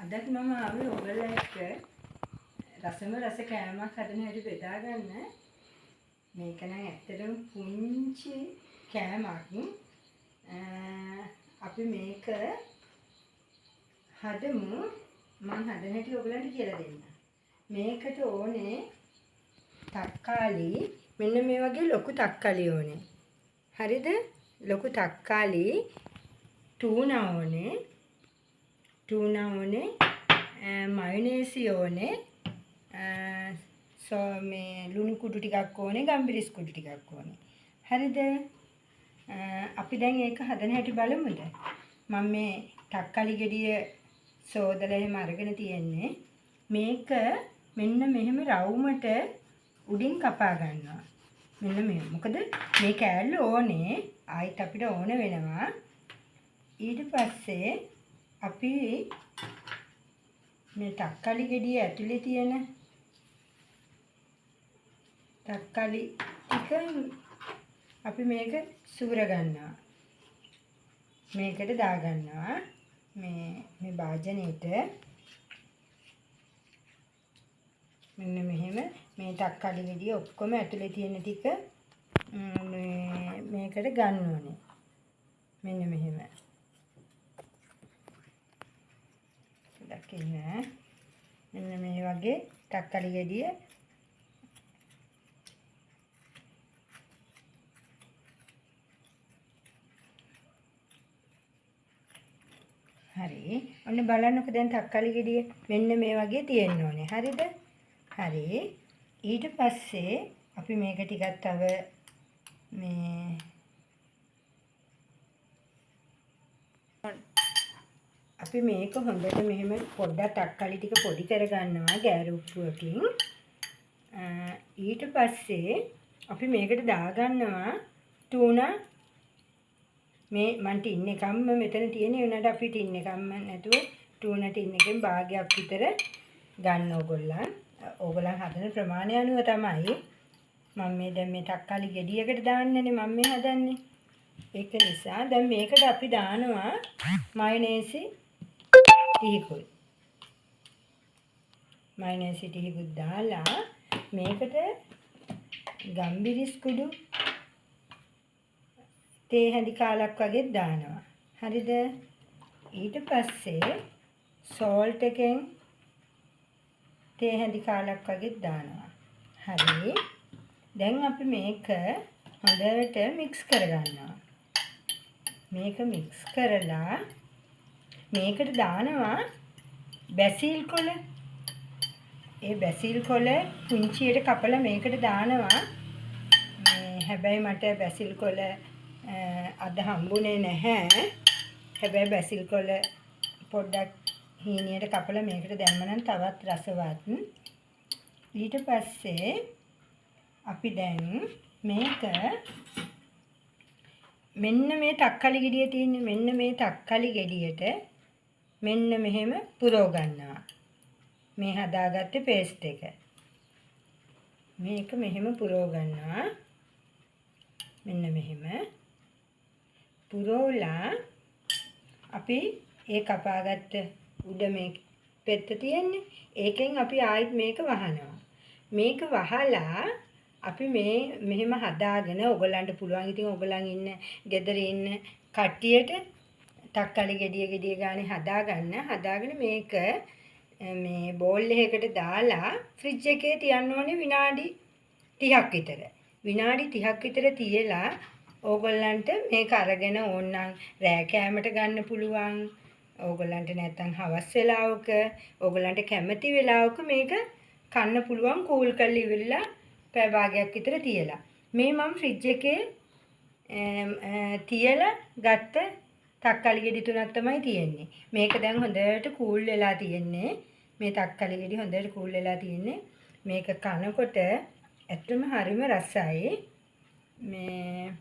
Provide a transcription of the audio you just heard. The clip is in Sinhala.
අදත් මම ආවේ ඔයගොල්ලෝ එක්ක රසම රස කෑමක් හදන හැටි බෙදා ගන්න. මේක නම් ඇත්තටම පුංචි කෑමක්. අපි මේක හදමු. මම හදන හැටි ඔයගොල්ලන්ට කියලා දෙන්න. මේකට ඕනේ තක්කාලි. මෙන්න මේ වගේ ලොකු තක්කාලි ඕනේ. හරිද? ලොකු තක්කාලි tuna ඕනේ. tuna ඕනේ. මයොනේසි ඕනේ. මේ ලුණු කුඩු ටිකක් ඕනේ, ගම්බිරිස් කුඩු ටිකක් ඕනේ. හරිද? අපි දැන් ඒක හදන හැටි බලමුද? මම මේ තක්කාලි ගෙඩිය සෝදලා එහෙම අරගෙන තියෙන්නේ. මේක මෙන්න මෙහෙම රවුමට උඩින් කපා ගන්නවා. මෙන්න මෙහෙම. මොකද මේ කෑල්ල ඕනේ. ආයිත් අපිට ඕන වෙනවා. ඊට පස්සේ අපි මේ තක්කාලි ගෙඩිය ඇතුලේ තියෙන තක්කාලි ටික අපි මේක සූර ගන්නවා. මේකට දා ගන්නවා. මේ භාජනයේට මෙන්න මෙහෙම මේ තක්කාලි ගෙඩිය ඔක්කොම ඇතුලේ තියෙන ටික මේකට ගන්න ඕනේ. මෙන්න මෙහෙම. දකින්න. මෙන්න මේ වගේ තක්කාලි ගෙඩිය හරි. ඔන්න බලන්නකෝ දැන් තක්කාලි ගෙඩිය මෙන්න මේ වගේ තියෙන්න ඕනේ. හරිද? හරි. ඊට පස්සේ අපි මේක ටිකක් තව අපි මේක හොඳට මෙහෙම පොඩ්ඩක් තක්කාලි ටික පොඩි කරගන්නවා ගෑරුප්පුවකින්. ඊට පස්සේ අපි මේකට දාගන්නවා tuna. මේ මන් ටින් එකක්ම මෙතන තියෙන උනට අපි ටින් එකක්ම නැතුව tuna ටින් එකෙන් භාගයක් විතර ගන්න ඕගොල්ලන්. ඕගොල්ලන් හදන ප්‍රමාණය අනුව තමයි මම මේ දැන් මේ තක්කාලි ගෙඩියකට දාන්නනේ මම මේ හදන්නේ. ඒක නිසා දැන් මේකට අපි දානවා මයොනේසි ටිකකුයි. මයොනේසි ටිකකුත් දාලා මේකට ගම්බිරිස් කුඩු තේ හැඳි කාලක් වගේ දානවා. හරිද? ඊට පස්සේ salt එකෙන් තේ හැඳි කාලක් වගේ දානවා. හරි. දැන් අපි මේක හොඳට මික්ස් කරගන්නවා. මේක මික්ස් කරලා මේකට දානවා බැසිල් කොළ. ඒ බැසිල් කොළ පුංචියට කපලා මේකට දානවා. හැබැයි මට බැසිල් කොළ අද හම්බුනේ නැහැ. හැබැයි බැසිල් කොළ පොඩ්ඩක් හීනියට කපලා මේකට දැම්මනම් තවත් රසවත්. ඊට පස්සේ අපි දැන් මේක මෙන්න මේ තක්කාලි ගෙඩිය තියෙන්නේ මෙන්න මේ තක්කාලි ගෙඩියට මෙන්න මෙහෙම පුරව ගන්නවා. මේ හදාගත්තේ පේස්ට් එක. මේක මෙහෙම පුරව ගන්නවා. මෙන්න මෙහෙම පුරවලා අපි ඒ කපාගත්ත උඩ මේ පෙත්ත තියෙන්නේ ඒකෙන් අපි ආයෙත් මේක වහනවා. මේක වහලා අපි මේ මෙහෙම හදාගෙන ඔයගලන්ට පුළුවන් ඉතින් ඔයගලන් ඉන්න ගෙදර ඉන්න කට්ටියට තක්කාලි ගෙඩිය ගානේ හදාගෙන මේක මේ බෝල් එකකට දාලා ෆ්‍රිජ් එකේ තියන්න ඕනේ විනාඩි 30ක් විතර. විනාඩි 30ක් විතර තියලා ඕගොල්ලන්ට මේක අරගෙන ඕනනම් රෑ කෑමට ගන්න පුළුවන්. ඕගොල්ලන්ට නැත්තම් හවස් වෙලාවක ඕගොල්ලන්ට කැමති වෙලාවක මේක කන්න පුළුවන් කූල් කරලා ඉවරලා පැය භාගයක් විතර තියලා. මේ මම ෆ්‍රිජ් එකේ තියලා ගත්ත තක්කාලි ගෙඩි තුනක් තමයි තියෙන්නේ. මේක දැන් හොඳට කූල් වෙලා තියෙන්නේ. මේ තක්කාලි ගෙඩි හොඳට කූල් වෙලා තියෙන්නේ. මේක කනකොට ඇත්තම හරිම රසයි. මේ